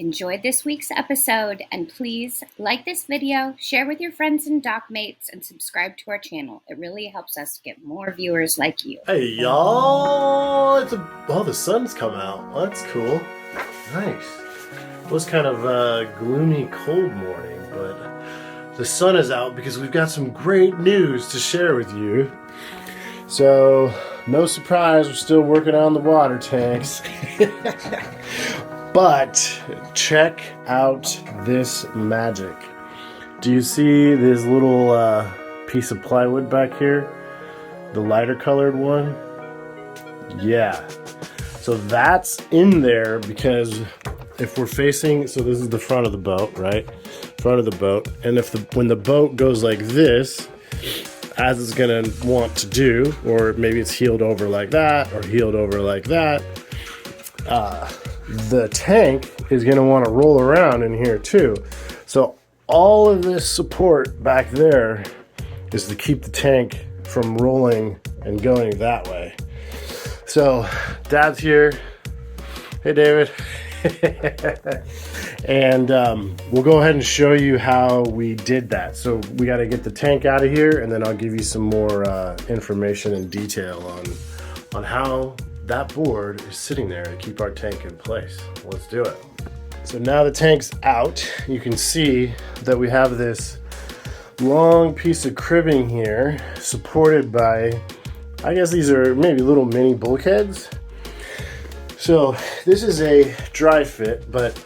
enjoyed this week's episode, and please like this video, share with your friends and dock mates, and subscribe to our channel. It really helps us get more viewers like you. Hey y'all, oh, the sun's come out. Well, that's cool. Nice. It was kind of a gloomy, cold morning, but the sun is out because we've got some great news to share with you. So, no surprise, we're still working on the water tanks. But check out this magic. Do you see this little piece of plywood back here? The lighter colored one? Yeah. So that's in there because if we're facing, so this is the front of the boat, right? Front of the boat. And when the boat goes like this, as it's gonna want to do, or maybe it's heeled over like that, or heeled over like that, the tank is going to want to roll around in here too. So all of this support back there is to keep the tank from rolling and going that way. So Dad's here. Hey David. And we'll go ahead and show you how we did that. So we got to get the tank out of here, and then I'll give you some more information and detail on how that board is sitting there to keep our tank in place. Let's do it. So now the tank's out, you can see that we have this long piece of cribbing here supported by, I guess these are maybe little mini bulkheads. So this is a dry fit, but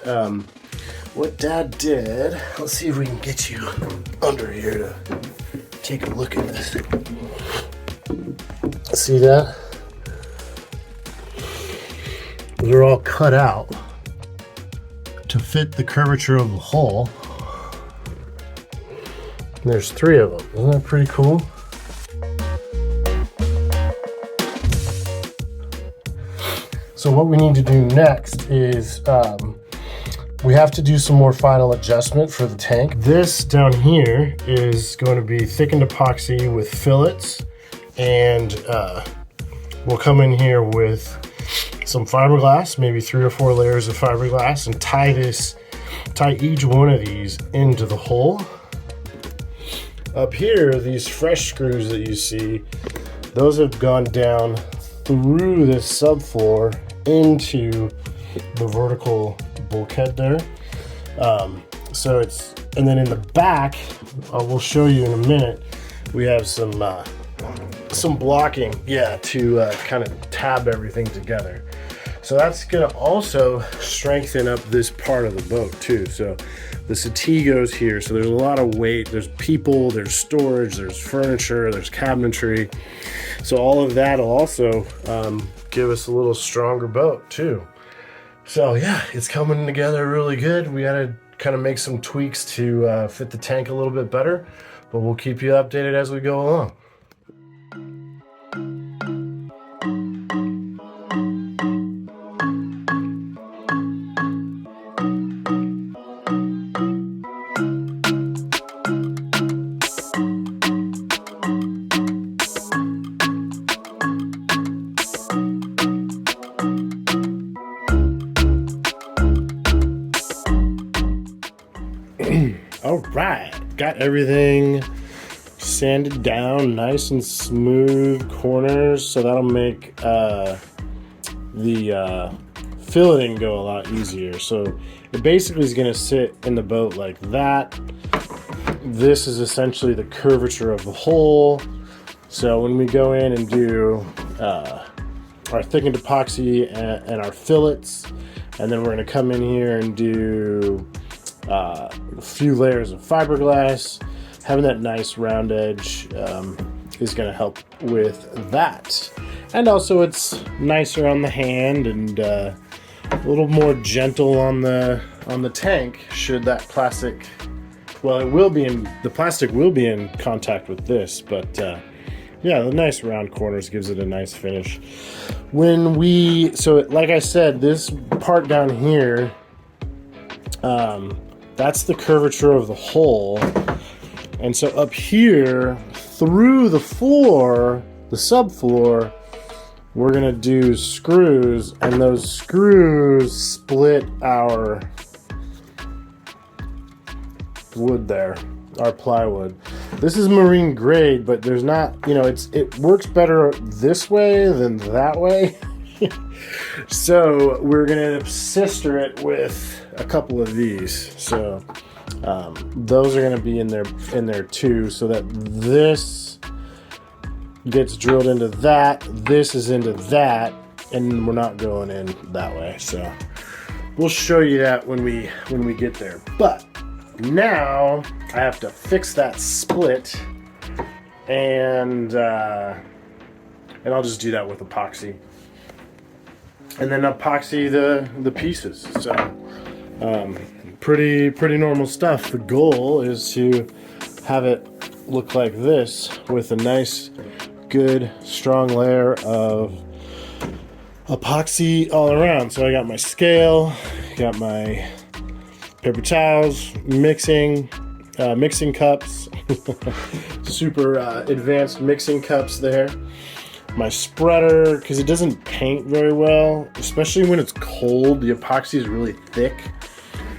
what Dad did, let's see if we can get you under here to take a look at this. See that? They're all cut out to fit the curvature of the hull. And there's 3 of them. Isn't that pretty cool? So what we need to do next is we have to do some more final adjustment for the tank. This down here is going to be thickened epoxy with fillets, and we'll come in here with some fiberglass, maybe 3 or 4 layers of fiberglass, and tie each one of these into the hole. Up here, these fresh screws that you see, those have gone down through this subfloor into the vertical bulkhead there. So it's, and then in the back, we'll show you in a minute, we have some blocking, to kind of tab everything together. So that's gonna also strengthen up this part of the boat too. So the settee goes here, so there's a lot of weight, there's people, there's storage, there's furniture, there's cabinetry. So all of that will also give us a little stronger boat too. So yeah, it's coming together really good. We gotta kind of make some tweaks to fit the tank a little bit better, but we'll keep you updated as we go along. All right, got everything sanded down nice and smooth corners, so that'll make the filleting go a lot easier. So it basically is going to sit in the boat like that. This is essentially the curvature of the hull. So when we go in and do our thickened epoxy and our fillets, and then we're going to come in here and do a few layers of fiberglass, having that nice round edge is going to help with that. And also it's nicer on the hand and a little more gentle on the tank should that plastic, well, the plastic will be in contact with this, but yeah, the nice round corners gives it a nice finish. So like I said, this part down here, that's the curvature of the hull. And so up here, through the floor, the subfloor, we're gonna do screws, and those screws split our wood there, our plywood. This is marine grade, but there's not, you know, it works better this way than that way. So we're gonna sister it with a couple of these. So those are gonna be in there too, so that this gets drilled into that, this is into that, and we're not going in that way. So we'll show you that when we get there. But now I have to fix that split, and I'll just do that with epoxy, and then epoxy the pieces. So pretty normal stuff. The goal is to have it look like this with a nice, good, strong layer of epoxy all around. So I got my scale, got my paper towels, mixing cups, super advanced mixing cups there. My spreader, because it doesn't paint very well, especially when it's cold. The epoxy is really thick,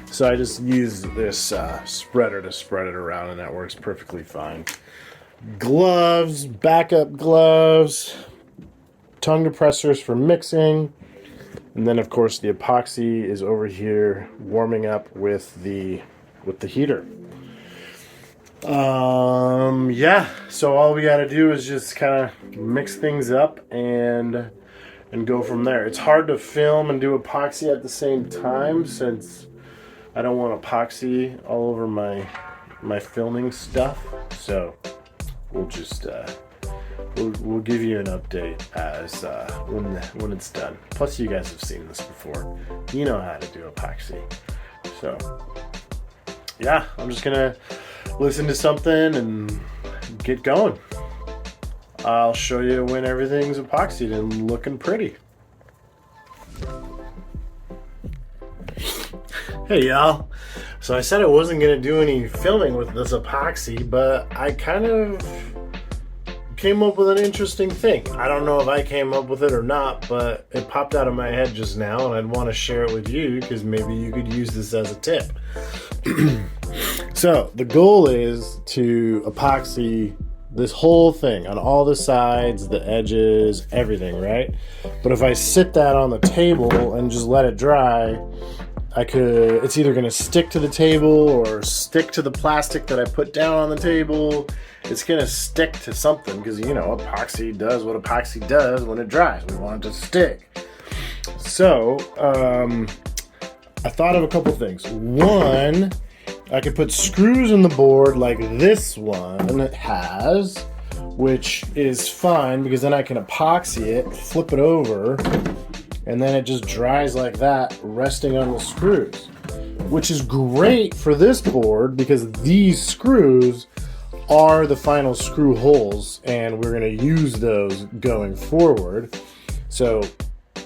so I just use this spreader to spread it around, and that works perfectly fine. Gloves, backup gloves, tongue depressors for mixing, and then of course the epoxy is over here warming up with the heater. Yeah, so all we got to do is just kind of mix things up and go from there. It's hard to film and do epoxy at the same time, since I don't want epoxy all over my filming stuff. So we'll just we'll give you an update as when it's done. Plus, you guys have seen this before. You know how to do epoxy. So yeah, I'm just gonna listen to something and get going. I'll show you when everything's epoxied and looking pretty. Hey y'all. So I said I wasn't gonna do any filming with this epoxy, but I kind of came up with an interesting thing. I don't know if I came up with it or not, but it popped out of my head just now, and I'd want to share it with you because maybe you could use this as a tip. So the goal is to epoxy this whole thing on all the sides, the edges, everything, right? But if I sit that on the table and just let it dry, it's either going to stick to the table or stick to the plastic that I put down on the table. It's going to stick to something because, you know, epoxy does what epoxy does when it dries. We want it to stick. So I thought of a couple things. One, I could put screws in the board like this one has, which is fine because then I can epoxy it, flip it over, and then it just dries like that, resting on the screws, which is great for this board because these screws are the final screw holes, and we're going to use those going forward. So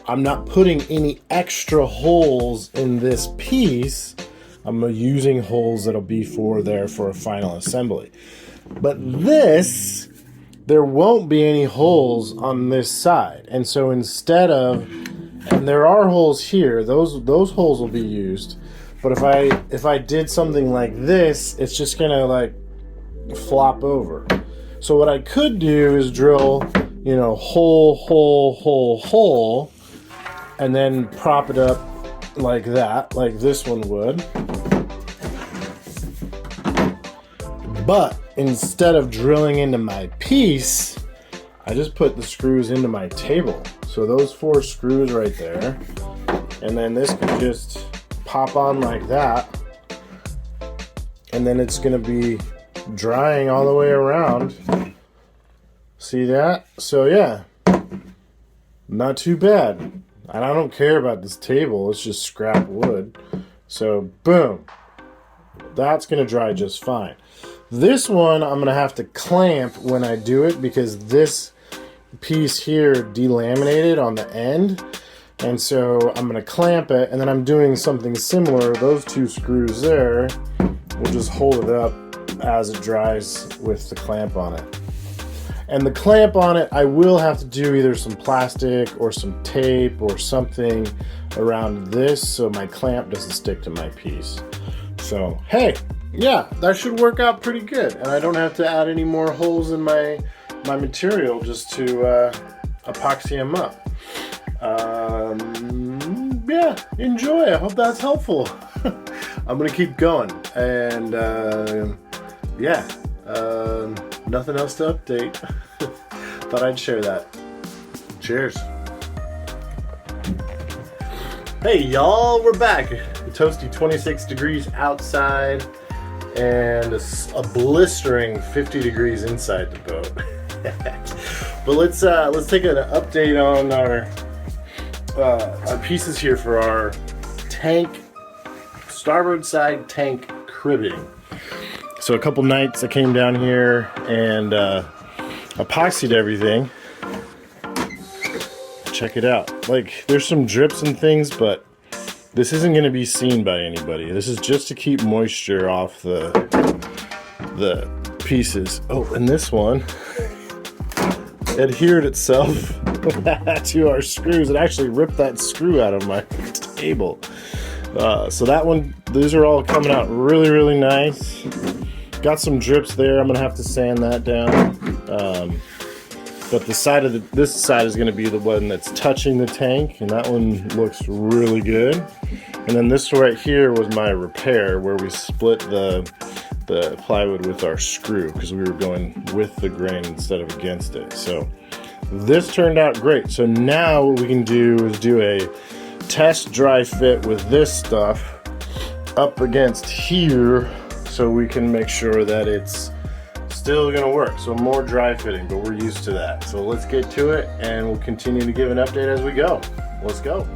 I'm not putting any extra holes in this piece. I'm using holes that'll be for a final assembly. But this, there won't be any holes on this side. And so instead of, and there are holes here, those holes will be used. But if I did something like this, it's just gonna like flop over. So what I could do is drill, you know, hole, and then prop it up like that, like this one would. But instead of drilling into my piece, I just put the screws into my table. So those 4 screws right there, and then this can just pop on like that, and then it's gonna be drying all the way around. See that? So yeah, not too bad. And I don't care about this table, it's just scrap wood. So boom, that's gonna dry just fine. This one I'm gonna have to clamp when I do it because this piece here delaminated on the end, and so I'm gonna clamp it, and then I'm doing something similar. Those 2 screws there will just hold it up as it dries with the clamp on it. And the clamp on it, I will have to do either some plastic or some tape or something around this so my clamp doesn't stick to my piece. So hey, yeah, that should work out pretty good. And I don't have to add any more holes in my material just to epoxy them up. Yeah, enjoy. I hope that's helpful. I'm gonna keep going, and yeah, nothing else to update. Thought I'd share that. Cheers. Hey y'all, we're back. Toasty 26 degrees outside and a blistering 50 degrees inside the boat. But let's take an update on our pieces here for our tank, starboard side tank cribbing. So a couple nights I came down here and epoxied everything. Check it out. Like, there's some drips and things, but this isn't going to be seen by anybody. This is just to keep moisture off the pieces. Oh, and this one adhered itself to our screws. It actually ripped that screw out of my table. So that one, these are all coming out really, really nice. Got some drips there. I'm gonna have to sand that down. But the side of this side is gonna be the one that's touching the tank, and that one looks really good. And then this right here was my repair, where we split the plywood with our screw because we were going with the grain instead of against it. So this turned out great. So now what we can do is do a test dry fit with this stuff up against here, so we can make sure that it's still gonna work. So more dry fitting, but we're used to that. So let's get to it and we'll continue to give an update as we go. Let's go.